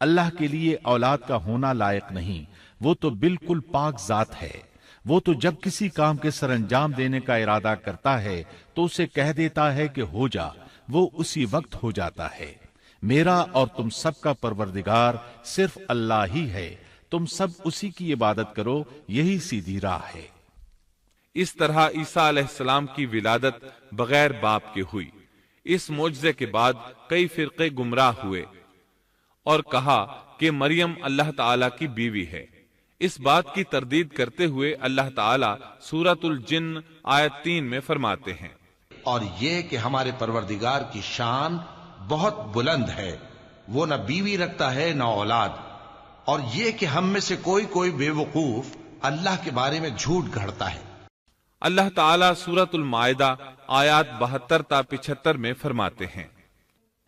اللہ کے لیے اولاد کا ہونا لائق نہیں، وہ تو بالکل پاک ذات ہے۔ وہ تو جب کسی کام کے سر انجام دینے کا ارادہ کرتا ہے تو اسے کہہ دیتا ہے کہ ہو جا، وہ اسی وقت ہو جاتا ہے۔ میرا اور تم سب کا پروردگار صرف اللہ ہی ہے، تم سب اسی کی عبادت کرو، یہی سیدھی راہ ہے۔ اس طرح عیسیٰ علیہ السلام کی ولادت بغیر باپ کے ہوئی۔ اس معجزے کے بعد کئی فرقے گمراہ ہوئے اور کہا کہ مریم اللہ تعالی کی بیوی ہے۔ اس بات کی تردید کرتے ہوئے اللہ تعالی سورۃ الجن آیت 3 میں فرماتے ہیں، اور یہ کہ ہمارے پروردگار کی شان بہت بلند ہے، وہ نہ بیوی رکھتا ہے نہ اولاد، اور یہ کہ ہم میں سے کوئی بے وقوف اللہ کے بارے میں جھوٹ گھڑتا ہے۔ اللہ تعالیٰ سورۃ المائدہ آیات 72 تا 75 میں فرماتے ہیں،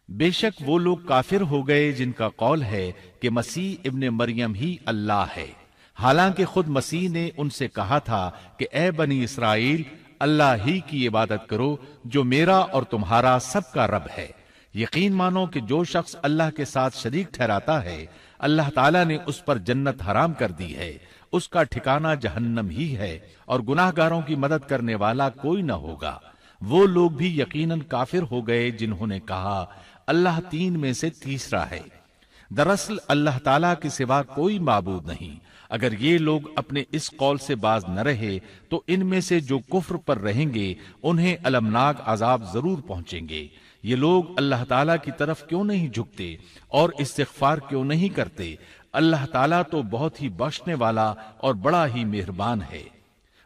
بے شک وہ لوگ کافر ہو گئے جن کا قول ہے کہ مسیح ابن مریم ہی اللہ ہے، حالانکہ خود مسیح نے ان سے کہا تھا کہ اے بنی اسرائیل، اللہ ہی کی عبادت کرو جو میرا اور تمہارا سب کا رب ہے۔ یقین مانو کہ جو شخص اللہ کے ساتھ شریک ٹھہراتا ہے، اللہ تعالیٰ نے اس پر جنت حرام کر دی ہے، اس کا ٹھکانہ جہنم ہی ہے، اور گناہ گاروں کی مدد کرنے والا کوئی نہ ہوگا۔ وہ لوگ بھی یقیناً کافر ہو گئے جنہوں نے کہا اللہ 3 میں سے تیسرا ہے۔ دراصل اللہ تعالیٰ کے سوا کوئی معبود نہیں۔ اگر یہ لوگ اپنے اس قول سے باز نہ رہے تو ان میں سے جو کفر پر رہیں گے انہیں المناک عذاب ضرور پہنچیں گے۔ یہ لوگ اللہ تعالیٰ کی طرف کیوں نہیں جھکتے اور استغفار کیوں نہیں کرتے؟ اللہ تعالیٰ تو بہت ہی بخشنے والا اور بڑا ہی مہربان ہے۔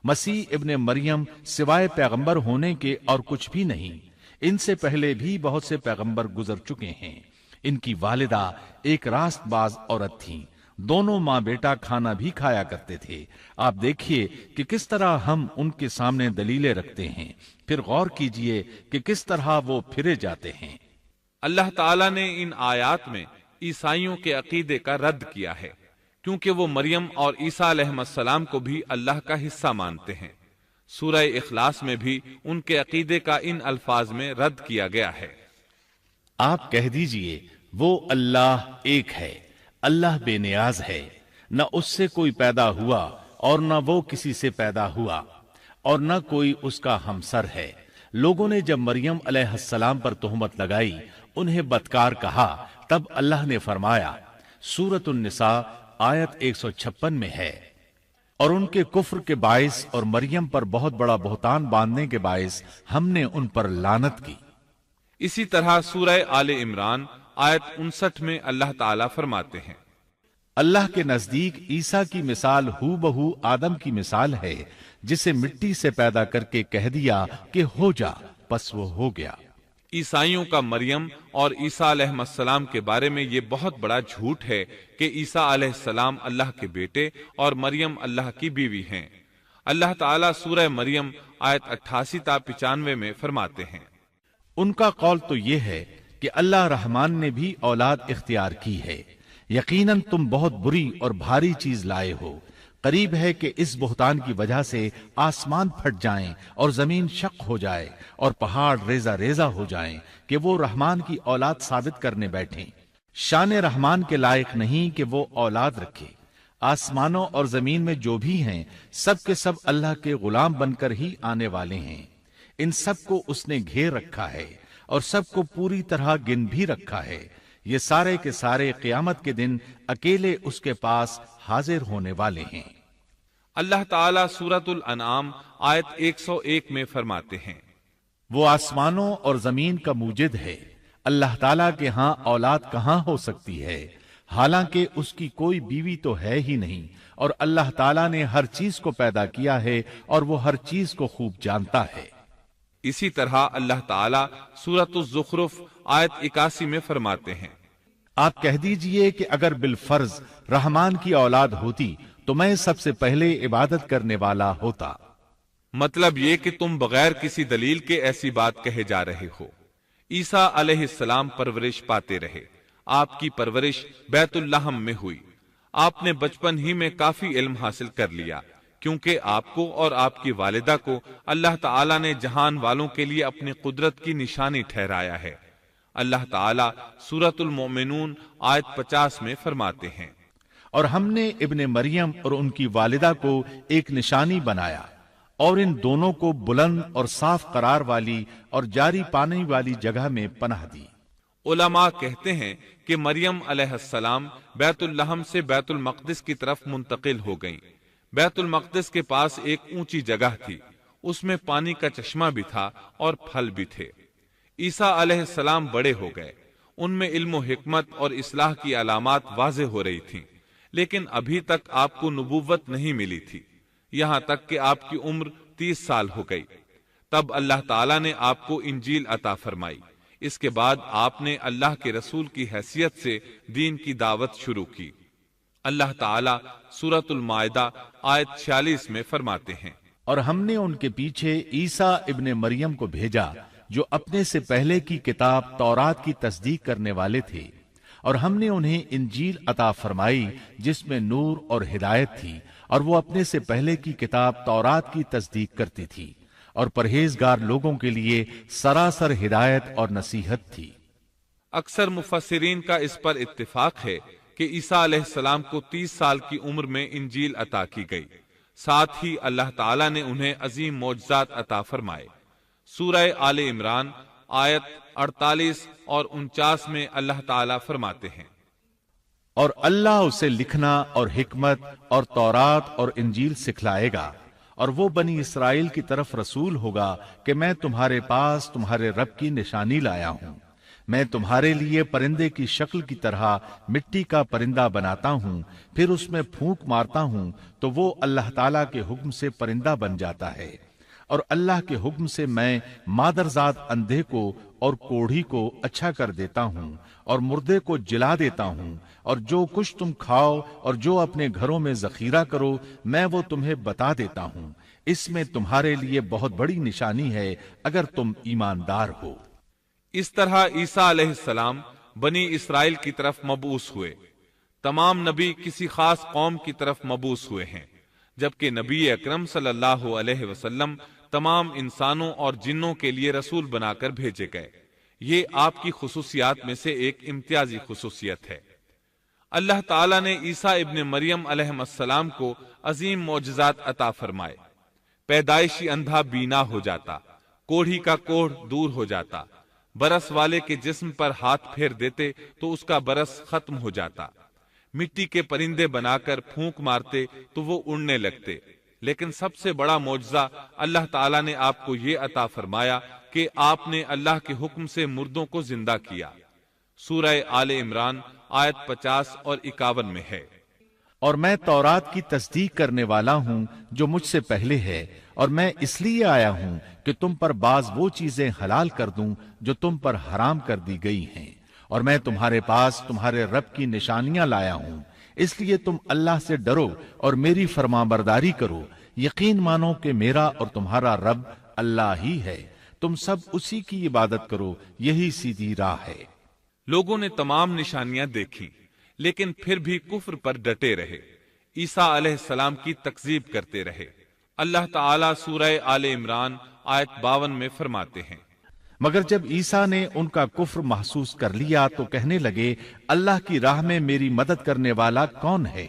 مسیح ابن مریم سوائے پیغمبر ہونے کے اور کچھ بھی نہیں۔ ان سے پہلے بھی بہت سے پیغمبر گزر چکے ہیں۔ ان کی والدہ ایک راست باز عورت تھیں، دونوں ماں بیٹا کھانا بھی کھایا کرتے تھے۔ آپ دیکھیے کہ کس طرح ہم ان کے سامنے دلیلیں رکھتے ہیں، پھر غور کیجئے کہ کس طرح وہ پھرے جاتے ہیں۔ اللہ تعالیٰ نے ان آیات میں عیسائیوں کے عقیدے کا رد کیا ہے، کیونکہ وہ مریم اور عیسیٰ علیہ السلام کو بھی اللہ کا حصہ مانتے ہیں۔ سورہ اخلاص میں بھی ان کے عقیدے کا ان الفاظ میں رد کیا گیا ہے۔ آپ کہہ دیجئے وہ اللہ ایک ہے، اللہ بے نیاز ہے، نہ اس سے کوئی پیدا ہوا اور نہ وہ کسی سے پیدا ہوا، اور نہ کوئی اس کا ہمسر ہے۔ لوگوں نے جب مریم علیہ السلام پر تہمت لگائی، انہیں بدکار کہا، تب اللہ نے فرمایا، سورۃ النساء آیت 156 میں ہے، اور ان کے کفر کے باعث اور مریم پر بہت بڑا بہتان باندھنے کے باعث ہم نے ان پر لعنت کی۔ اسی طرح سورہ آل عمران آیت 59 میں اللہ تعالیٰ فرماتے ہیں، اللہ کے نزدیک عیسیٰ کی مثال ہو بہو آدم کی مثال ہے، جسے مٹی سے پیدا کر کے کہہ دیا کہ ہو جا، پس وہ ہو گیا۔ عیسائیوں کا مریم اور عیسیٰ علیہ السلام کے بارے میں یہ بہت بڑا جھوٹ ہے کہ عیسیٰ علیہ السلام اللہ کے بیٹے اور مریم اللہ کی بیوی ہیں۔ اللہ تعالیٰ سورہ مریم آیت 88 تا 95 میں فرماتے ہیں، ان کا قول تو یہ ہے کہ اللہ رحمان نے بھی اولاد اختیار کی ہے، یقیناً تم بہت بری اور بھاری چیز لائے ہو۔ قریب ہے کہ اس بہتان کی وجہ سے آسمان پھٹ جائیں اور زمین شق ہو جائے اور پہاڑ ریزہ ریزہ ہو جائیں کہ وہ رحمان کی اولاد ثابت کرنے بیٹھیں۔ شان رحمان کے لائق نہیں کہ وہ اولاد رکھے۔ آسمانوں اور زمین میں جو بھی ہیں سب کے سب اللہ کے غلام بن کر ہی آنے والے ہیں۔ ان سب کو اس نے گھیر رکھا ہے اور سب کو پوری طرح گن بھی رکھا ہے۔ یہ سارے کے سارے قیامت کے دن اکیلے اس کے پاس حاضر ہونے والے ہیں۔ اللہ تعالیٰ سورۃ الانعام آیت 101 میں فرماتے ہیں، وہ آسمانوں اور زمین کا موجد ہے، اللہ تعالیٰ کے ہاں اولاد کہاں ہو سکتی ہے، حالانکہ اس کی کوئی بیوی تو ہے ہی نہیں، اور اللہ تعالیٰ نے ہر چیز کو پیدا کیا ہے اور وہ ہر چیز کو خوب جانتا ہے۔ اسی طرح اللہ تعالیٰ سورۃ الزخرف آیت 81 میں فرماتے ہیں، آپ کہہ دیجئے کہ اگر بالفرض رحمان کی اولاد ہوتی تو میں سب سے پہلے عبادت کرنے والا ہوتا۔ مطلب یہ کہ تم بغیر کسی دلیل کے ایسی بات کہے جا رہے ہو۔ عیسیٰ علیہ السلام پرورش پاتے رہے، آپ کی پرورش بیت اللحم میں ہوئی۔ آپ نے بچپن ہی میں کافی علم حاصل کر لیا، کیونکہ آپ کو اور آپ کی والدہ کو اللہ تعالیٰ نے جہان والوں کے لیے اپنی قدرت کی نشانی ٹھہرایا ہے۔ اللہ تعالی سورۃ المؤمنون آیت 50 میں فرماتے ہیں، اور ہم نے ابن مریم اور ان کی والدہ کو ایک نشانی بنایا اور ان دونوں کو بلند اور صاف قرار والی اور جاری پانی والی جگہ میں پناہ دی۔ علماء کہتے ہیں کہ مریم علیہ السلام بیت اللحم سے بیت المقدس کی طرف منتقل ہو گئیں۔ بیت المقدس کے پاس ایک اونچی جگہ تھی، اس میں پانی کا چشمہ بھی تھا اور پھل بھی تھے۔ عیسیٰ علیہ السلام بڑے ہو گئے، ان میں علم و حکمت اور اصلاح کی علامات واضح ہو رہی تھیں، لیکن ابھی تک آپ کو نبوت نہیں ملی تھی، یہاں تک کہ آپ کی عمر 30 سال ہو گئی۔ تب اللہ تعالیٰ نے آپ کو انجیل عطا فرمائی۔ اس کے بعد آپ نے اللہ کے رسول کی حیثیت سے دین کی دعوت شروع کی۔ اللہ تعالیٰ سورۃ المائدہ آیت 46 میں فرماتے ہیں، اور ہم نے ان کے پیچھے عیسیٰ ابن مریم کو بھیجا جو اپنے سے پہلے کی کتاب تورات کی تصدیق کرنے والے تھے، اور ہم نے انہیں انجیل عطا فرمائی جس میں نور اور ہدایت تھی، اور وہ اپنے سے پہلے کی کتاب تورات کی تصدیق کرتی تھی اور پرہیزگار لوگوں کے لیے سراسر ہدایت اور نصیحت تھی۔ اکثر مفسرین کا اس پر اتفاق ہے کہ عیسیٰ علیہ السلام کو 30 سال کی عمر میں انجیل عطا کی گئی، ساتھ ہی اللہ تعالیٰ نے انہیں عظیم معجزات عطا فرمائے۔ سورہ آل عمران آیت 48 اور 49 میں اللہ تعالیٰ فرماتے ہیں، اور اللہ اسے لکھنا اور حکمت اور تورات اور انجیل سکھلائے گا، اور وہ بنی اسرائیل کی طرف رسول ہوگا کہ میں تمہارے پاس تمہارے رب کی نشانی لایا ہوں۔ میں تمہارے لیے پرندے کی شکل کی طرح مٹی کا پرندہ بناتا ہوں، پھر اس میں پھونک مارتا ہوں تو وہ اللہ تعالیٰ کے حکم سے پرندہ بن جاتا ہے، اور اللہ کے حکم سے میں مادرزاد اندھے کو اور کوڑھی کو اچھا کر دیتا ہوں اور مردے کو جلا دیتا ہوں، اور جو کچھ تم کھاؤ اور جو اپنے گھروں میں ذخیرہ کرو میں وہ تمہیں بتا دیتا ہوں۔ اس میں تمہارے لیے بہت بڑی نشانی ہے اگر تم ایماندار ہو۔ اس طرح عیسیٰ علیہ السلام بنی اسرائیل کی طرف مبعوث ہوئے۔ تمام نبی کسی خاص قوم کی طرف مبعوث ہوئے ہیں، جبکہ نبی اکرم صلی اللہ علیہ وسلم تمام انسانوں اور جنوں کے لیے رسول بنا کر بھیجے گئے۔ یہ آپ کی خصوصیات میں سے ایک امتیازی خصوصیت ہے۔ اللہ تعالیٰ نے عیسیٰ ابن مریم علیہ السلام کو عظیم معجزات عطا فرمائے۔ پیدائشی اندھا بینا ہو جاتا، کوڑھی کا کوڑھ دور ہو جاتا، برس والے کے جسم پر ہاتھ پھیر دیتے تو اس کا برس ختم ہو جاتا، مٹی کے پرندے بنا کر پھونک مارتے تو وہ اڑنے لگتے۔ لیکن سب سے بڑا معجزہ اللہ تعالیٰ نے آپ کو یہ عطا فرمایا کہ آپ نے اللہ کے حکم سے مردوں کو زندہ کیا۔ سورہ آل عمران آیت 50 اور 51 میں ہے، اور میں تورات کی تصدیق کرنے والا ہوں جو مجھ سے پہلے ہے، اور میں اس لیے آیا ہوں کہ تم پر بعض وہ چیزیں حلال کر دوں جو تم پر حرام کر دی گئی ہیں، اور میں تمہارے پاس تمہارے رب کی نشانیاں لایا ہوں، اس لیے تم اللہ سے ڈرو اور میری فرمانبرداری کرو، یقین مانو کہ میرا اور تمہارا رب اللہ ہی ہے، تم سب اسی کی عبادت کرو، یہی سیدھی راہ ہے۔ لوگوں نے تمام نشانیاں دیکھی لیکن پھر بھی کفر پر ڈٹے رہے، عیسیٰ علیہ السلام کی تکذیب کرتے رہے۔ اللہ تعالیٰ سورہ آل عمران آیت 52 میں فرماتے ہیں، مگر جب عیسیٰ نے ان کا کفر محسوس کر لیا تو کہنے لگے اللہ کی راہ میں میری مدد کرنے والا کون ہے؟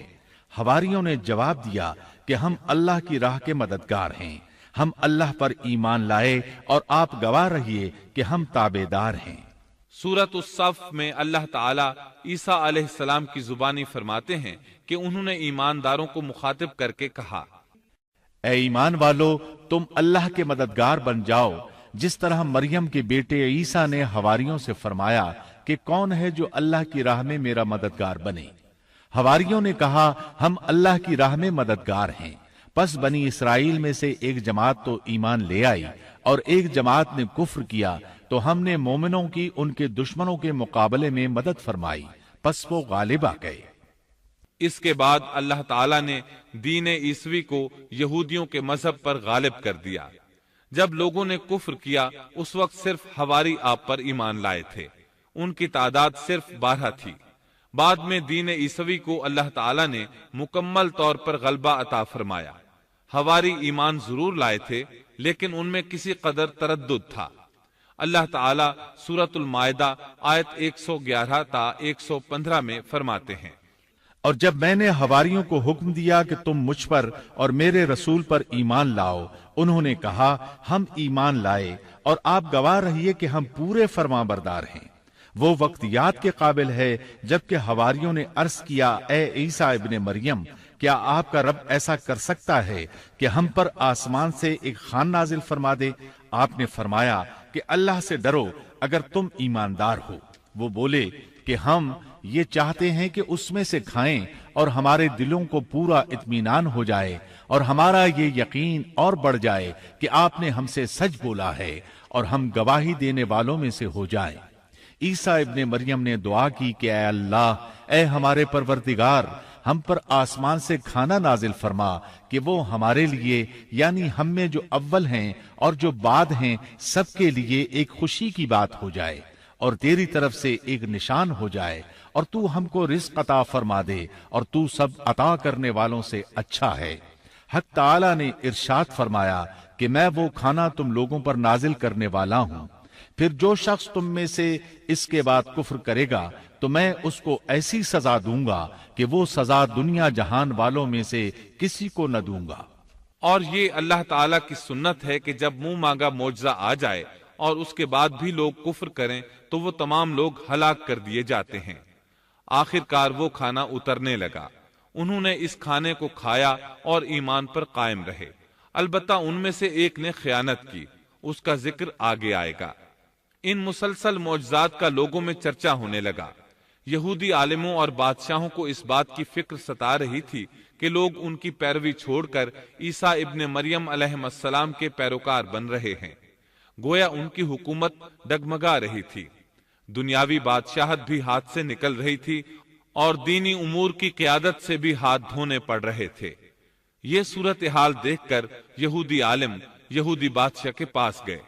حواریوں نے جواب دیا کہ ہم اللہ کی راہ کے مددگار ہیں، ہم اللہ پر ایمان لائے اور آپ گواہ رہیے کہ ہم تابعدار ہیں۔ سورۃ الصف میں اللہ تعالیٰ عیسیٰ علیہ السلام کی زبانی فرماتے ہیں کہ انہوں نے ایمانداروں کو مخاطب کر کے کہا، اے ایمان والو، تم اللہ کے مددگار بن جاؤ، جس طرح مریم کے بیٹے عیسیٰ نے حواریوں سے فرمایا کہ کون ہے جو اللہ کی راہ میں میرا مددگار بنے؟ حواریوں نے کہا ہم اللہ کی راہ میں مددگار ہیں۔ پس بنی اسرائیل میں سے ایک جماعت تو ایمان لے آئی اور ایک جماعت نے کفر کیا، تو ہم نے مومنوں کی ان کے دشمنوں کے مقابلے میں مدد فرمائی، پس وہ غالب آ گئے۔ اس کے بعد اللہ تعالیٰ نے دین عیسوی کو یہودیوں کے مذہب پر غالب کر دیا۔ جب لوگوں نے کفر کیا اس وقت صرف حواری آپ پر ایمان لائے تھے، ان کی تعداد صرف 12 تھی۔ بعد میں دین عیسوی کو اللہ تعالیٰ نے مکمل طور پر غلبہ عطا فرمایا۔ حواری ایمان ضرور لائے تھے لیکن ان میں کسی قدر تردد تھا۔ اللہ تعالی سورۃ المائدہ آیت 111 تا 115 میں فرماتے ہیں، اور جب میں نے حواریوں کو حکم دیا کہ تم مجھ پر اور میرے رسول پر ایمان لاؤ، انہوں نے کہا ہم ایمان لائے، اور آپ گواہ رہیے کہ ہم پورے فرمانبردار ہیں۔ وہ وقت یاد کے قابل ہے جبکہ حواریوں نے عرض کیا، اے عیسیٰ ابن مریم، کیا آپ کا رب ایسا کر سکتا ہے کہ ہم پر آسمان سے ایک خوان نازل فرما دے؟ آپ نے فرمایا کہ اللہ سے ڈرو اگر تم ایماندار ہو۔ وہ بولے کہ ہم یہ چاہتے ہیں کہ اس میں سے کھائیں اور ہمارے دلوں کو پورا اطمینان ہو جائے اور ہمارا یہ یقین اور بڑھ جائے کہ آپ نے ہم سے سچ بولا ہے اور ہم گواہی دینے والوں میں سے ہو جائیں۔ عیسیٰ ابن مریم نے دعا کی کہ اے اللہ، اے ہمارے پروردگار، ہم پر آسمان سے کھانا نازل فرما کہ وہ ہمارے لیے، یعنی ہم میں جو اول ہیں اور جو بعد ہیں، سب کے لیے ایک خوشی کی بات ہو جائے اور تیری طرف سے ایک نشان ہو جائے، اور تو ہم کو رزق عطا فرما دے، اور تو سب عطا کرنے والوں سے اچھا ہے۔ حق تعالی نے ارشاد فرمایا کہ میں وہ کھانا تم لوگوں پر نازل کرنے والا ہوں، پھر جو شخص تم میں سے اس کے بعد کفر کرے گا تو میں اس کو ایسی سزا دوں گا کہ وہ سزا دنیا جہان والوں میں سے کسی کو نہ دوں گا۔ اور یہ اللہ تعالیٰ کی سنت ہے کہ جب منہ مانگا معجزہ آ جائے اور اس کے بعد بھی لوگ کفر کریں تو وہ تمام لوگ ہلاک کر دیے جاتے ہیں۔ آخر کار وہ کھانا اترنے لگا، انہوں نے اس کھانے کو کھایا اور ایمان پر قائم رہے، البتہ ان میں سے ایک نے خیانت کی، اس کا ذکر آگے آئے گا۔ ان مسلسل معجزات کا لوگوں میں چرچا ہونے لگا۔ یہودی عالموں اور بادشاہوں کو اس بات کی فکر ستا رہی تھی کہ لوگ ان کی پیروی چھوڑ کر عیسیٰ ابن مریم علیہ السلام کے پیروکار بن رہے ہیں، گویا ان کی حکومت ڈگمگا رہی تھی، دنیاوی بادشاہت بھی ہاتھ سے نکل رہی تھی اور دینی امور کی قیادت سے بھی ہاتھ دھونے پڑ رہے تھے۔ یہ صورتحال دیکھ کر یہودی عالم یہودی بادشاہ کے پاس گئے،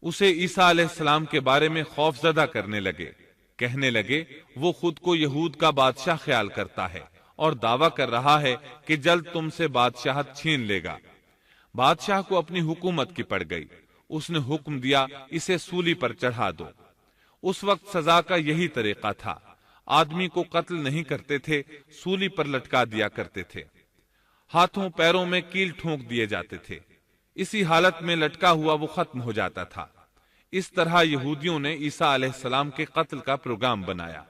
اسے عیسیٰ علیہ السلام کے بارے میں خوف زدہ کرنے لگے، کہنے لگے وہ خود کو یہود کا بادشاہ خیال کرتا ہے اور دعویٰ کر رہا ہے کہ جلد تم سے بادشاہت چھین لے گا۔ بادشاہ کو اپنی حکومت کی پڑ گئی، اس نے حکم دیا اسے سولی پر چڑھا دو۔ اس وقت سزا کا یہی طریقہ تھا، آدمی کو قتل نہیں کرتے تھے، سولی پر لٹکا دیا کرتے تھے، ہاتھوں پیروں میں کیل ٹھونک دیے جاتے تھے، اسی حالت میں لٹکا ہوا وہ ختم ہو جاتا تھا۔ اس طرح یہودیوں نے عیسیٰ علیہ السلام کے قتل کا پروگرام بنایا۔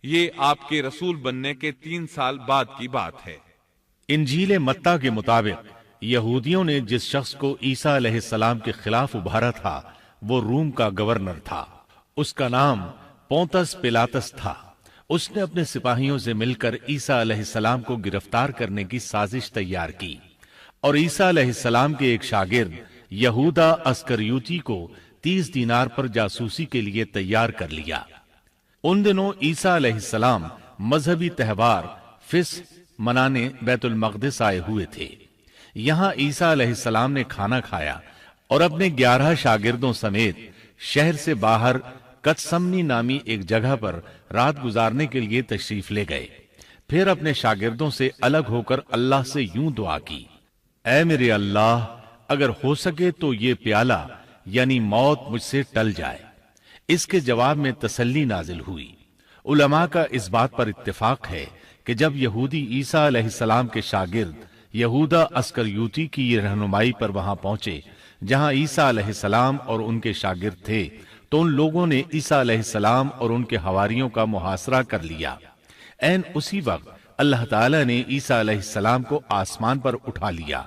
یہ آپ کے رسول بننے کے 3 سال بعد کی بات ہے۔ انجیل متی کے مطابق یہودیوں نے جس شخص کو عیسیٰ علیہ السلام کے خلاف ابھارا تھا وہ روم کا گورنر تھا، اس کا نام پونتس پیلاطس تھا۔ اس نے اپنے سپاہیوں سے مل کر عیسیٰ علیہ السلام کو گرفتار کرنے کی سازش تیار کی اور عیسیٰ علیہ السلام کے ایک شاگرد یہودا اسکریوتی کو 30 دینار پر جاسوسی کے لیے تیار کر لیا۔ ان دنوں عیسیٰ علیہ السلام مذہبی تہوار فصح منانے بیت المقدس آئے ہوئے تھے۔ یہاں عیسیٰ علیہ السلام نے کھانا کھایا اور اپنے 11 شاگردوں سمیت شہر سے باہر کتسمنی نامی ایک جگہ پر رات گزارنے کے لیے تشریف لے گئے۔ پھر اپنے شاگردوں سے الگ ہو کر اللہ سے یوں دعا کی، اے میرے اللہ، اگر ہو سکے تو یہ پیالہ یعنی موت مجھ سے ٹل جائے۔ اس کے جواب میں تسلی نازل ہوئی۔ علماء کا اس بات پر اتفاق ہے کہ جب یہودی عیسیٰ علیہ السلام کے شاگرد یہودا اسکریوتی کی یہ رہنمائی پر وہاں پہنچے جہاں عیسیٰ علیہ السلام اور ان کے شاگرد تھے، تو ان لوگوں نے عیسیٰ علیہ السلام اور ان کے حواریوں کا محاصرہ کر لیا۔ عین اسی وقت اللہ تعالی نے عیسیٰ علیہ السلام کو آسمان پر اٹھا لیا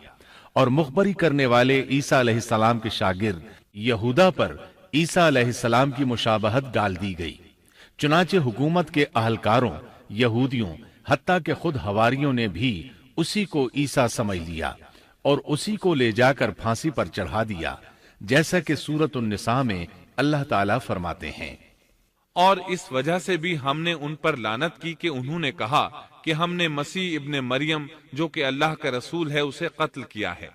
اور مخبری کرنے والے عیسیٰ علیہ السلام کے شاگرد یہودا پر عیسیٰ علیہ السلام کی مشابہت ڈال دی گئی۔ چنانچہ حکومت کے اہلکاروں، یہودیوں، حتیٰ کہ خود حواریوں نے بھی اسی کو عیسیٰ سمجھ لیا اور اسی کو لے جا کر پھانسی پر چڑھا دیا، جیسا کہ سورۃ النساء میں اللہ تعالیٰ فرماتے ہیں، اور اس وجہ سے بھی ہم نے ان پر لعنت کی کہ انہوں نے کہا کہ ہم نے مسیح ابن مریم جو کہ اللہ کا رسول ہے اسے قتل کیا ہے،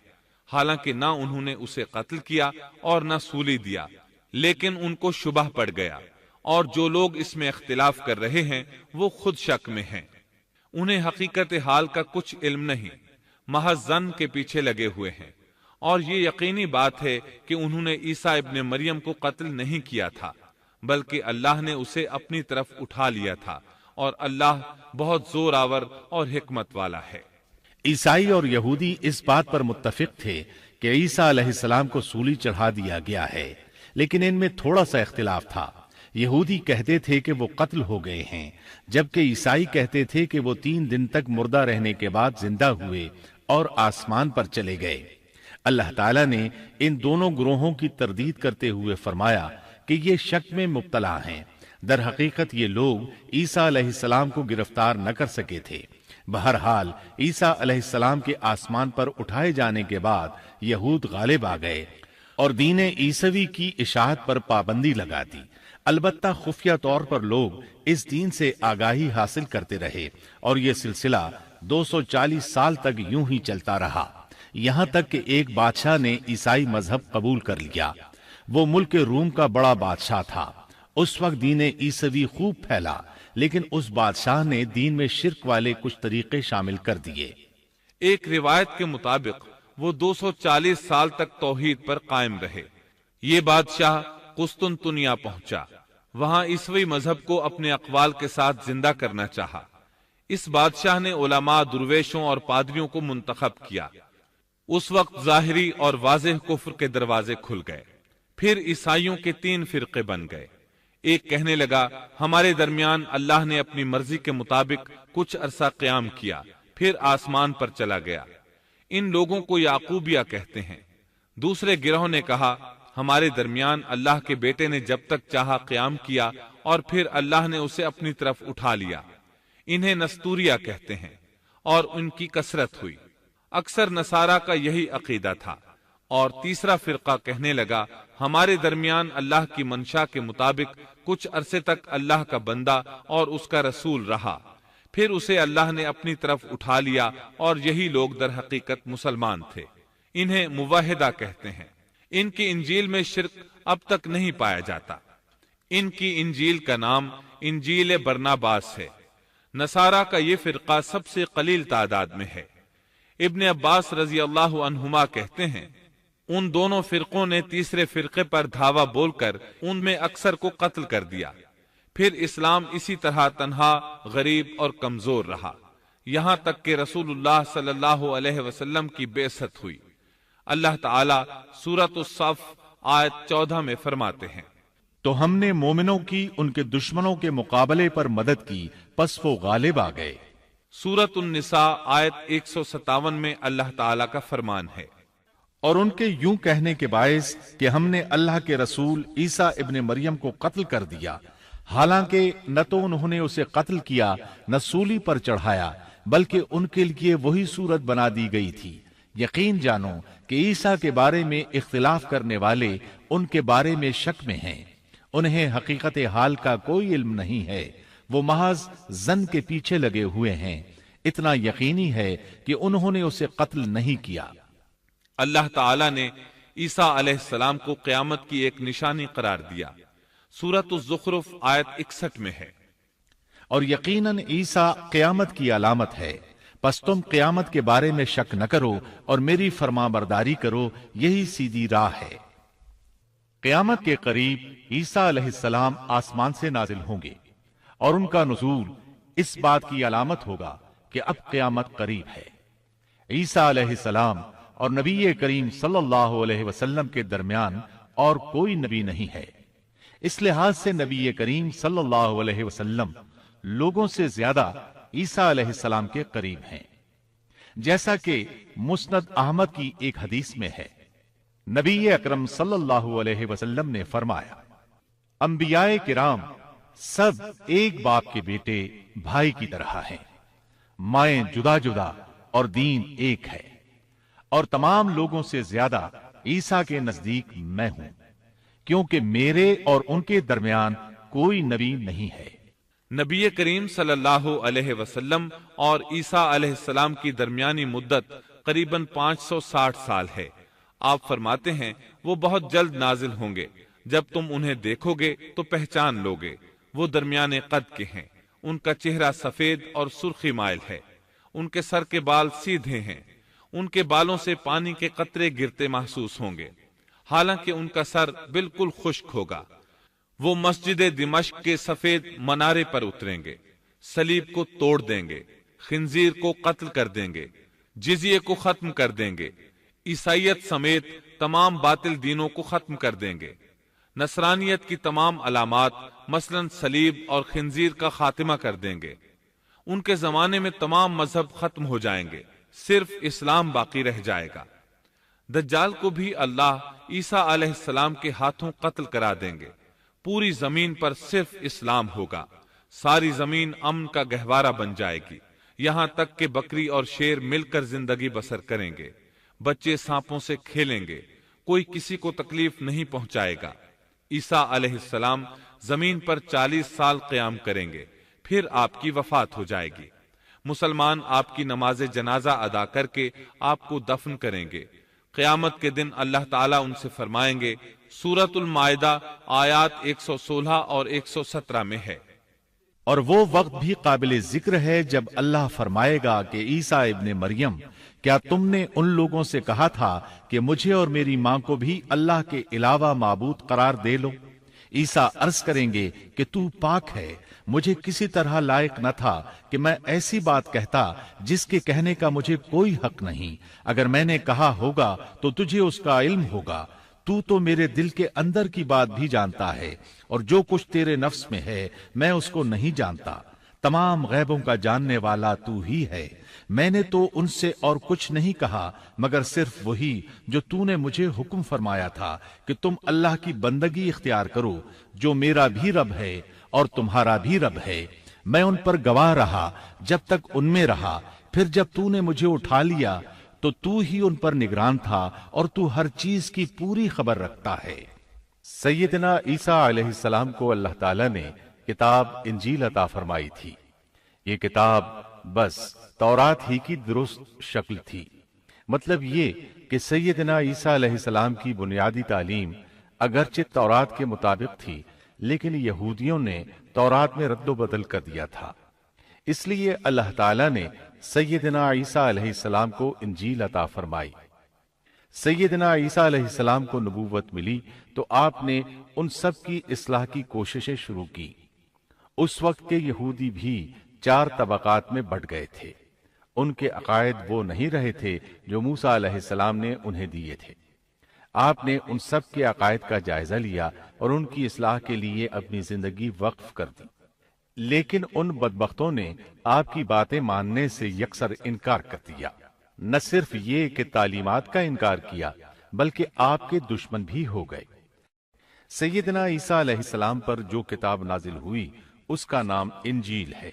حالانکہ نہ انہوں نے اسے قتل کیا اور نہ سولی دیا، لیکن ان کو شبہ پڑ گیا، اور جو لوگ اس میں اختلاف کر رہے ہیں وہ خود شک میں ہیں، انہیں حقیقت حال کا کچھ علم نہیں، محض ظن کے پیچھے لگے ہوئے ہیں، اور یہ یقینی بات ہے کہ انہوں نے عیسیٰ ابن مریم کو قتل نہیں کیا تھا، بلکہ اللہ نے اسے اپنی طرف اٹھا لیا تھا، اور اللہ بہت زور آور اور حکمت والا ہے۔ عیسائی اور یہودی اس بات پر متفق تھے کہ عیسیٰ علیہ السلام کو سولی چڑھا دیا گیا ہے، لیکن ان میں تھوڑا سا اختلاف تھا۔ یہودی کہتے تھے کہ وہ قتل ہو گئے ہیں، جبکہ عیسائی کہتے تھے کہ وہ 3 دن تک مردہ رہنے کے بعد زندہ ہوئے اور آسمان پر چلے گئے۔ اللہ تعالیٰ نے ان دونوں گروہوں کی تردید کرتے ہوئے فرمایا کہ یہ شک میں مبتلا ہیں۔ در حقیقت یہ لوگ عیسیٰ علیہ السلام کو گرفتار نہ کر سکے تھے۔ بہرحال عیسیٰ علیہ السلام کے آسمان پر اٹھائے جانے کے بعد یہود غالب آ گئے اور دین عیسوی کی اشاعت پر پابندی لگا دی۔ البتہ خفیہ طور پر لوگ اس دین سے آگاہی حاصل کرتے رہے اور یہ سلسلہ 240 سال تک یوں ہی چلتا رہا، یہاں تک کہ ایک بادشاہ نے عیسائی مذہب قبول کر لیا۔ وہ ملک روم کا بڑا بادشاہ تھا۔ اس وقت دین عیسوی خوب پھیلا، لیکن اس بادشاہ نے دین میں شرک والے کچھ طریقے شامل کر دیے۔ ایک روایت کے مطابق وہ 240 سال تک توحید پر قائم رہے۔ یہ بادشاہ قسطنطنیہ پہنچا، وہاں عیسوی مذہب کو اپنے اقوال کے ساتھ زندہ کرنا چاہا۔ اس بادشاہ نے علماء، درویشوں اور پادریوں کو منتخب کیا۔ اس وقت ظاہری اور واضح کفر کے دروازے کھل گئے۔ پھر عیسائیوں کے 3 فرقے بن گئے۔ ایک کہنے لگا ہمارے درمیان اللہ نے اپنی مرضی کے مطابق کچھ عرصہ قیام کیا، پھر آسمان پر چلا گیا۔ ان لوگوں کو یعقوبیہ کہتے ہیں۔ دوسرے گروہ نے کہا ہمارے درمیان اللہ کے بیٹے نے جب تک چاہا قیام کیا اور پھر اللہ نے اسے اپنی طرف اٹھا لیا۔ انہیں نستوریہ کہتے ہیں، اور ان کی کثرت ہوئی۔ اکثر نصارہ کا یہی عقیدہ تھا۔ اور تیسرا فرقہ کہنے لگا ہمارے درمیان اللہ کی منشا کے مطابق کچھ عرصے تک اللہ کا بندہ اور اس کا رسول رہا، پھر اسے اللہ نے اپنی طرف اٹھا لیا، اور یہی لوگ در حقیقت مسلمان تھے۔ انہیں موحدہ کہتے ہیں۔ ان کی انجیل میں شرک اب تک نہیں پایا جاتا۔ ان کی انجیل کا نام انجیل برناباس ہے۔ نصارہ کا یہ فرقہ سب سے قلیل تعداد میں ہے۔ ابن عباس رضی اللہ عنہما کہتے ہیں ان دونوں فرقوں نے تیسرے فرقے پر دھاوا بول کر ان میں اکثر کو قتل کر دیا۔ پھر اسلام اسی طرح تنہا، غریب اور کمزور رہا، یہاں تک کہ رسول اللہ صلی اللہ علیہ وسلم کی بعثت ہوئی۔ اللہ تعالی سورۃ الصف آیت 14 میں فرماتے ہیں تو ہم نے مومنوں کی ان کے دشمنوں کے مقابلے پر مدد کی، پس وہ غالب آ گئے۔ سورۃ النساء آیت 157 میں اللہ تعالی کا فرمان ہے اور ان کے یوں کہنے کے باعث کہ ہم نے اللہ کے رسول عیسیٰ ابن مریم کو قتل کر دیا، حالانکہ نہ تو انہوں نے اسے قتل کیا نہ سولی پر چڑھایا، بلکہ ان کے لیے وہی صورت بنا دی گئی تھی۔ یقین جانو کہ عیسیٰ کے بارے میں اختلاف کرنے والے ان کے بارے میں شک میں ہیں۔ انہیں حقیقت حال کا کوئی علم نہیں ہے، وہ محض ظن کے پیچھے لگے ہوئے ہیں۔ اتنا یقینی ہے کہ انہوں نے اسے قتل نہیں کیا۔ اللہ تعالی نے عیسیٰ علیہ السلام کو قیامت کی ایک نشانی قرار دیا۔ سورۃ الزخرف آیت 61 میں ہے اور یقیناً عیسیٰ قیامت کی علامت ہے، پس تم قیامت کے بارے میں شک نہ کرو اور میری فرما برداری کرو، یہی سیدھی راہ ہے۔ قیامت کے قریب عیسیٰ علیہ السلام آسمان سے نازل ہوں گے، اور ان کا نزول اس بات کی علامت ہوگا کہ اب قیامت قریب ہے۔ عیسیٰ علیہ السلام اور نبی کریم صلی اللہ علیہ وسلم کے درمیان اور کوئی نبی نہیں ہے۔ اس لحاظ سے نبی کریم صلی اللہ علیہ وسلم لوگوں سے زیادہ عیسیٰ علیہ السلام کے قریب ہیں، جیسا کہ مسند احمد کی ایک حدیث میں ہے۔ نبی اکرم صلی اللہ علیہ وسلم نے فرمایا انبیاء کرام سب ایک باپ کے بیٹے بھائی کی طرح ہیں، مائیں جدا جدا اور دین ایک ہے، اور تمام لوگوں سے زیادہ عیسیٰ کے نزدیک میں ہوں، کیونکہ میرے اور ان کے درمیان کوئی نبی نہیں ہے۔ نبی کریم صلی اللہ علیہ وسلم اور عیسیٰ علیہ السلام کی درمیانی مدت قریباً 560 سال ہے۔ آپ فرماتے ہیں وہ بہت جلد نازل ہوں گے، جب تم انہیں دیکھو گے تو پہچان لوگے۔ وہ درمیان قد کے ہیں، ان کا چہرہ سفید اور سرخی مائل ہے، ان کے سر کے بال سیدھے ہیں، ان کے بالوں سے پانی کے قطرے گرتے محسوس ہوں گے، حالانکہ ان کا سر بالکل خشک ہوگا۔ وہ مسجد دمشق کے سفید منارے پر اتریں گے، صلیب کو توڑ دیں گے، خنزیر کو قتل کر دیں گے، جزیے کو ختم کر دیں گے، عیسائیت سمیت تمام باطل دینوں کو ختم کر دیں گے، نصرانیت کی تمام علامات مثلا صلیب اور خنزیر کا خاتمہ کر دیں گے۔ ان کے زمانے میں تمام مذہب ختم ہو جائیں گے، صرف اسلام باقی رہ جائے گا۔ دجال کو بھی اللہ عیسیٰ علیہ السلام کے ہاتھوں قتل کرا دیں گے۔ پوری زمین پر صرف اسلام ہوگا، ساری زمین امن کا گہوارہ بن جائے گی، یہاں تک کہ بکری اور شیر مل کر زندگی بسر کریں گے، بچے سانپوں سے کھیلیں گے، کوئی کسی کو تکلیف نہیں پہنچائے گا۔ عیسیٰ علیہ السلام زمین پر 40 سال قیام کریں گے، پھر آپ کی وفات ہو جائے گی۔ مسلمان آپ کی نماز جنازہ ادا کر کے آپ کو دفن کریں گے۔ قیامت کے دن اللہ تعالیٰ ان سے فرمائیں گے، سورۃ المائدہ آیات 116 اور 117 میں ہے، اور وہ وقت بھی قابل ذکر ہے جب اللہ فرمائے گا کہ عیسیٰ ابن مریم، کیا تم نے ان لوگوں سے کہا تھا کہ مجھے اور میری ماں کو بھی اللہ کے علاوہ معبود قرار دے لو؟ عیسیٰ عرض کریں گے کہ تو پاک ہے، مجھے کسی طرح لائق نہ تھا کہ میں ایسی بات کہتا جس کے کہنے کا مجھے کوئی حق نہیں۔ اگر میں نے کہا ہوگا تو تجھے اس کا علم ہوگا، تو میرے دل کے اندر کی بات بھی جانتا ہے، اور جو کچھ تیرے نفس میں ہے میں اس کو نہیں جانتا۔ تمام غیبوں کا جاننے والا تو ہی ہے۔ میں نے تو ان سے اور کچھ نہیں کہا مگر صرف وہی جو تو نے مجھے حکم فرمایا تھا کہ تم اللہ کی بندگی اختیار کرو، جو میرا بھی رب ہے اور تمہارا بھی رب ہے۔ میں ان پر گواہ رہا جب تک ان میں رہا، پھر جب تو نے مجھے اٹھا لیا تو ہی ان پر نگران تھا، اور تو ہر چیز کی پوری خبر رکھتا ہے۔ سیدنا عیسیٰ علیہ السلام کو اللہ تعالیٰ نے کتاب انجیل عطا فرمائی تھی۔ یہ کتاب بس تورات ہی کی درست شکل تھی۔ مطلب یہ کہ سیدنا عیسیٰ علیہ السلام کی بنیادی تعلیم اگرچہ تورات کے مطابق تھی، لیکن یہودیوں نے تورات میں رد و بدل کر دیا تھا۔ اس لیے اللہ تعالیٰ نے سیدنا عیسیٰ علیہ السلام کو انجیل عطا فرمائی۔ سیدنا عیسیٰ علیہ السلام کو نبوت ملی تو آپ نے ان سب کی اصلاح کی کوششیں شروع کی۔ اس وقت کے یہودی بھی 4 طبقات میں بٹ گئے تھے۔ ان کے عقائد وہ نہیں رہے تھے جو موسیٰ علیہ السلام نے انہیں دیے تھے۔ آپ نے ان سب کے عقائد کا جائزہ لیا اور ان کی اصلاح کے لیے اپنی زندگی وقف کر دی۔ لیکن ان بدبختوں نے آپ کی باتیں ماننے سے یکسر انکار کر دیا۔ نہ صرف یہ کہ تعلیمات کا انکار کیا بلکہ آپ کے دشمن بھی ہو گئے۔ سیدنا عیسیٰ علیہ السلام پر جو کتاب نازل ہوئی اس کا نام انجیل ہے،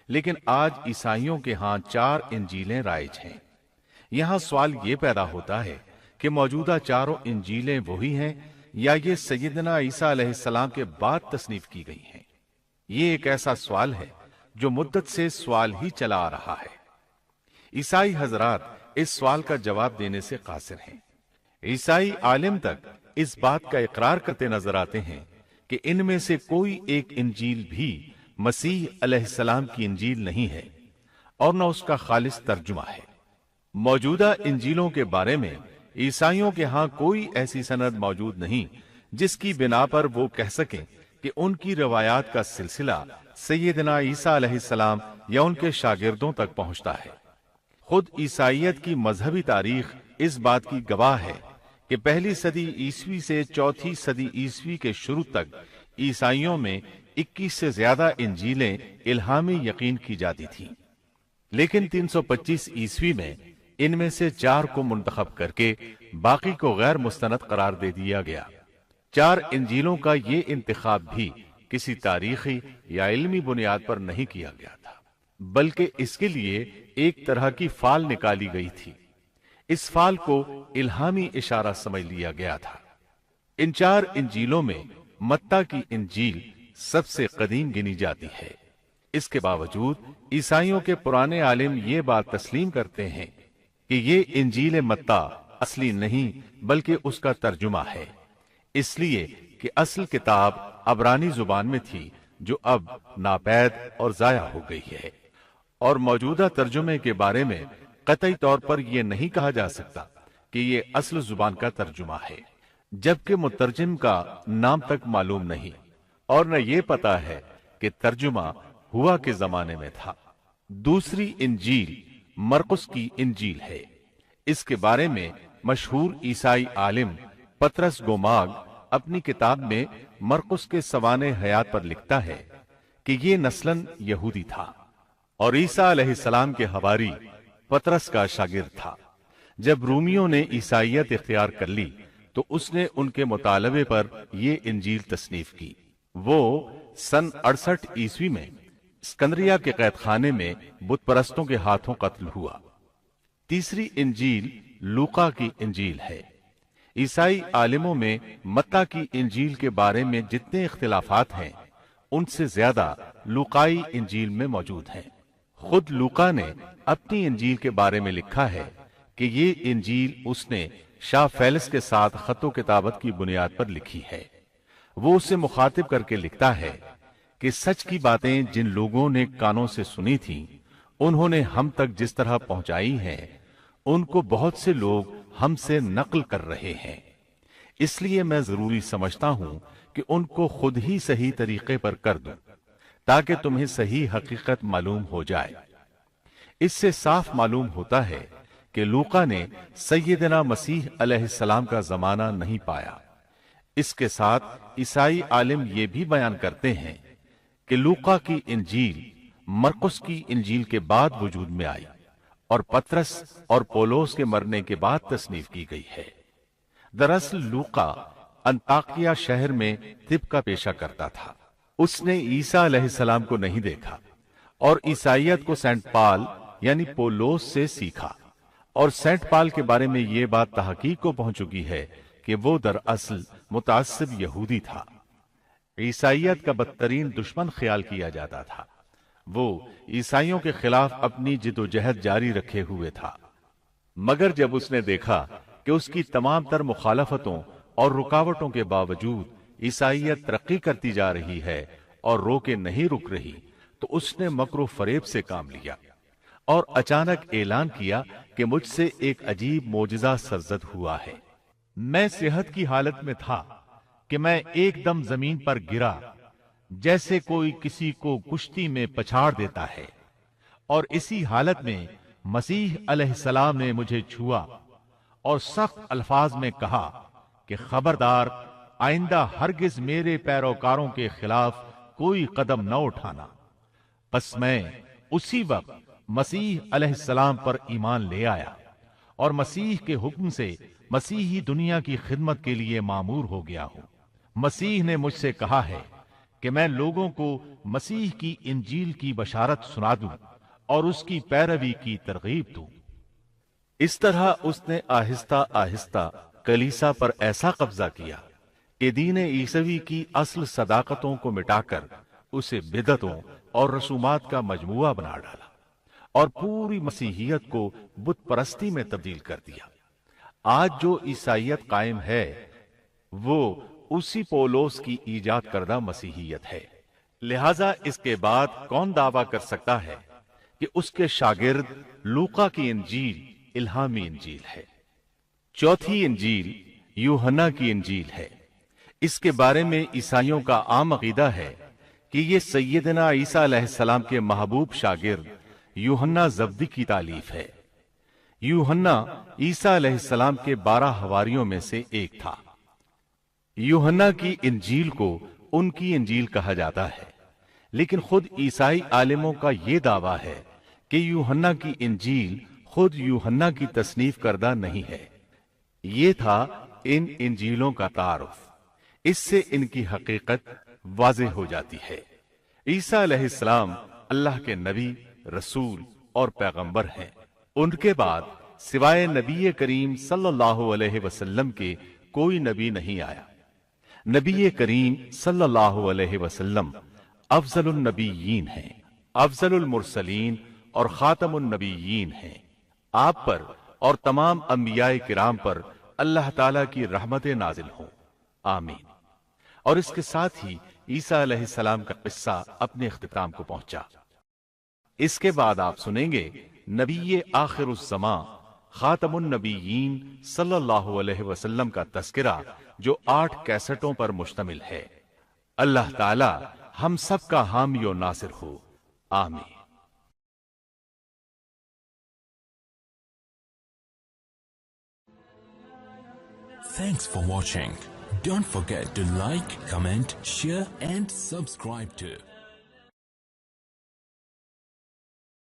لیکن آج عیسائیوں کے ہاں 4 انجیلیں رائج ہیں۔ یہاں سوال یہ پیدا ہوتا ہے کہ موجودہ 4 انجیلیں وہی ہیں یا یہ سیدنا عیسیٰ علیہ السلام کے بعد تصنیف کی گئی ہیں؟ یہ ایک ایسا سوال ہے جو مدت سے سوال ہی چلا آ رہا ہے۔ عیسائی حضرات اس سوال کا جواب دینے سے قاصر ہیں۔ عیسائی عالم تک اس بات کا اقرار کرتے نظر آتے ہیں کہ ان میں سے کوئی ایک انجیل بھی مسیح علیہ السلام کی انجیل نہیں ہے اور نہ اس کا خالص ترجمہ ہے۔ موجودہ انجیلوں کے بارے میں عیسائیوں کے ہاں کوئی ایسی سند موجود نہیں جس کی بنا پر وہ کہہ سکیں کہ ان کی روایات کا سلسلہ سیدنا عیسیٰ علیہ السلام یا ان کے شاگردوں تک پہنچتا ہے۔ خود عیسائیت کی مذہبی تاریخ اس بات کی گواہ ہے کہ پہلی صدی عیسوی سے چوتھی صدی عیسوی کے شروع تک عیسائیوں میں 21 سے زیادہ انجیلیں الہامی یقین کی جاتی تھیں، لیکن 325 عیسوی میں ان میں سے 4 کو منتخب کر کے باقی کو غیر مستند قرار دے دیا گیا۔ 4 انجیلوں کا یہ انتخاب بھی کسی تاریخی یا علمی بنیاد پر نہیں کیا گیا تھا، بلکہ اس کے لیے ایک طرح کی فال نکالی گئی تھی۔ اس فال کو الہامی اشارہ سمجھ لیا گیا تھا۔ ان 4 انجیلوں میں متی کی انجیل سب سے قدیم گنی جاتی ہے۔ اس کے باوجود عیسائیوں کے پرانے عالم یہ بات تسلیم کرتے ہیں کہ یہ انجیل متی اصلی نہیں بلکہ اس کا ترجمہ ہے، اس لیے کہ اصل کتاب عبرانی زبان میں تھی جو اب ناپید اور ضائع ہو گئی ہے، اور موجودہ ترجمے کے بارے میں قطعی طور پر یہ نہیں کہا جا سکتا کہ یہ اصل زبان کا ترجمہ ہے، جبکہ مترجم کا نام تک معلوم نہیں، اور نہ یہ پتا ہے کہ ترجمہ ہوا کے زمانے میں تھا۔ دوسری انجیل مرقس کی انجیل ہے۔ اس کے بارے میں مشہور عیسائی عالم پطرس گوماگ اپنی کتاب میں مرقس کے سوانح حیات پر لکھتا ہے کہ یہ نسلاً یہودی تھا اور عیسیٰ علیہ السلام کے حواری پطرس کا شاگرد تھا۔ جب رومیوں نے عیسائیت اختیار کر لی تو اس نے ان کے مطالبے پر یہ انجیل تصنیف کی۔ وہ سن 68 عیسوی میں اسکندریہ کے قید خانے میں بت پرستوں کے ہاتھوں قتل ہوا۔ تیسری انجیل لوقا کی انجیل ہے۔ عیسائی عالموں میں متی کی انجیل کے بارے میں جتنے اختلافات ہیں ان سے زیادہ لوقائی انجیل میں موجود ہیں۔ خود لوقا نے اپنی انجیل کے بارے میں لکھا ہے کہ یہ انجیل اس نے شاہ فیلس کے ساتھ خط و کتابت کی بنیاد پر لکھی ہے۔ وہ اسے مخاطب کر کے لکھتا ہے کہ سچ کی باتیں جن لوگوں نے کانوں سے سنی تھیں انہوں نے ہم تک جس طرح پہنچائی ہیں ان کو بہت سے لوگ ہم سے نقل کر رہے ہیں، اس لیے میں ضروری سمجھتا ہوں کہ ان کو خود ہی صحیح طریقے پر کر دوں تاکہ تمہیں صحیح حقیقت معلوم ہو جائے۔ اس سے صاف معلوم ہوتا ہے کہ لوقا نے سیدنا مسیح علیہ السلام کا زمانہ نہیں پایا۔ اس کے ساتھ عیسائی عالم یہ بھی بیان کرتے ہیں کہ لوقا کی انجیل مرقس کی انجیل کے بعد وجود میں آئی اور پطرس اور پولس کے مرنے کے بعد تصنیف کی گئی ہے۔ دراصل لوقا انطاکیہ شہر میں طب کا پیشہ کرتا تھا۔ اس نے عیسیٰ علیہ السلام کو نہیں دیکھا اور عیسائیت کو سینٹ پال یعنی پولس سے سیکھا، اور سینٹ پال کے بارے میں یہ بات تحقیق کو پہنچ چکی ہے کہ وہ دراصل متعصب یہودی تھا۔ عیسائیت کا بدترین دشمن خیال کیا جاتا تھا۔ وہ عیسائیوں کے خلاف اپنی جد و جہد جاری رکھے ہوئے تھا، مگر جب اس نے دیکھا کہ اس کی تمام تر مخالفتوں اور رکاوٹوں کے باوجود عیسائیت ترقی کرتی جا رہی ہے اور رو کے نہیں رک رہی، تو اس نے مکر و فریب سے کام لیا اور اچانک اعلان کیا کہ مجھ سے ایک عجیب معجزہ سرزد ہوا ہے۔ میں صحت کی حالت میں تھا کہ میں ایک دم زمین پر گرا جیسے کوئی کسی کو کشتی میں پچھاڑ دیتا ہے، اور اسی حالت میں مسیح علیہ السلام نے مجھے چھوا اور سخت الفاظ میں کہا کہ خبردار، آئندہ ہرگز میرے پیروکاروں کے خلاف کوئی قدم نہ اٹھانا۔ پس میں اسی وقت مسیح علیہ السلام پر ایمان لے آیا اور مسیح کے حکم سے مسیحی دنیا کی خدمت کے لیے مامور ہو گیا ہوں۔ مسیح نے مجھ سے کہا ہے کہ میں لوگوں کو مسیح کی انجیل کی بشارت سنا دوں اور اس کی پیروی کی ترغیب دوں۔ اس طرح اس نے آہستہ آہستہ کلیسا پر ایسا قبضہ کیا کہ دین عیسوی کی اصل صداقتوں کو مٹا کر اسے بدعتوں اور رسومات کا مجموعہ بنا ڈالا اور پوری مسیحیت کو بت پرستی میں تبدیل کر دیا۔ آج جو عیسائیت قائم ہے وہ اسی پولس کی ایجاد کردہ مسیحیت ہے۔ لہذا اس کے بعد کون دعویٰ کر سکتا ہے کہ اس کے شاگرد لوقا کی انجیل الہامی انجیل ہے؟ چوتھی انجیل یوحنا کی انجیل ہے۔ اس کے بارے میں عیسائیوں کا عام عقیدہ ہے کہ یہ سیدنا عیسیٰ علیہ السلام کے محبوب شاگرد یوحنا زبدی کی تالیف ہے۔ یوحنا عیسیٰ علیہ السلام کے 12 حواریوں میں سے ایک تھا۔ یوحنا کی انجیل کو ان کی انجیل کہا جاتا ہے، لیکن خود عیسائی عالموں کا یہ دعویٰ ہے کہ یوحنا کی انجیل خود یوحنا کی تصنیف کردہ نہیں ہے۔ یہ تھا ان انجیلوں کا تعارف۔ اس سے ان کی حقیقت واضح ہو جاتی ہے۔ عیسیٰ علیہ السلام اللہ کے نبی، رسول اور پیغمبر ہیں۔ ان کے بعد سوائے نبی کریم صلی اللہ علیہ وسلم کے کوئی نبی نہیں آیا۔ نبی کریم صلی اللہ علیہ وسلم افضل النبیین ہیں، افضل المرسلین اور خاتم النبیین ہیں۔ آپ پر اور تمام انبیاء کرام پر اللہ تعالی کی رحمت نازل ہوں، آمین۔ اور اس کے ساتھ ہی عیسیٰ علیہ السلام کا قصہ اپنے اختتام کو پہنچا۔ اس کے بعد آپ سنیں گے نبی آخر الزمان خاتم النبیین صلی اللہ علیہ وسلم کا تذکرہ جو 8 کیسٹوں پر مشتمل ہے۔ اللہ تعالی ہم سب کا حامی و ناصر ہو، آمین۔ Thanks for watching. Don't forget to like, comment, share and subscribe to